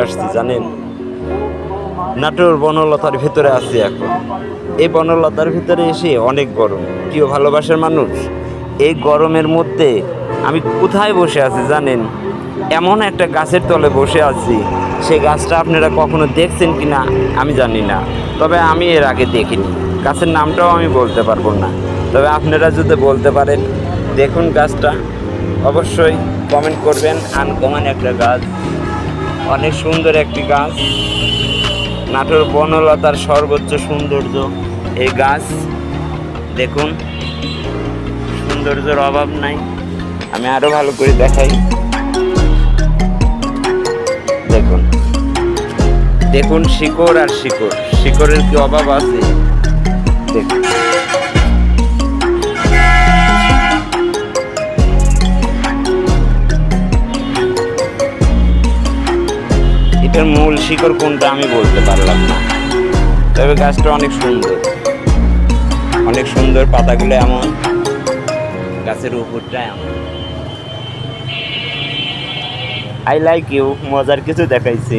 আসছি জানেন, নাটোর বনলতার ভিতরে আছি এখন। এই বনলতার ভিতরে এসে অনেক গরম, প্রিয় ভালোবাসার মানুষ। এই গরমের মধ্যে আমি কোথায় বসে আছি জানেন? এমন একটা গাছের তলে বসে আছি, সেই গাছটা আপনারা কখনো দেখছেন কি না আমি জানি না, তবে আমি এর আগে দেখিনি। গাছের নামটাও আমি বলতে পারবো না, তবে আপনারা যদি বলতে পারেন, দেখুন গাছটা, অবশ্যই কমেন্ট করবেন। আনকমন একটা গাছ, অনেক সুন্দর একটি গাছ। নাটোর বনলতার সর্বোচ্চ সৌন্দর্য এই গাছ। দেখুন, সৌন্দর্যের অভাব নাই। আমি আরো ভালো করে দেখাই। দেখুন দেখুন, শিকড় আর শিকড়, শিকড়ের কি অভাব আছে? দেখুন, এটার মূল শিকড় কোনটা আমি বলতে পারলাম না, তবে গাছটা অনেক সুন্দর, অনেক সুন্দর। পাতাগুলো এমন, গাছের উপরটা এমন। আই লাইক ইউ, মজার কিছু দেখাইছে।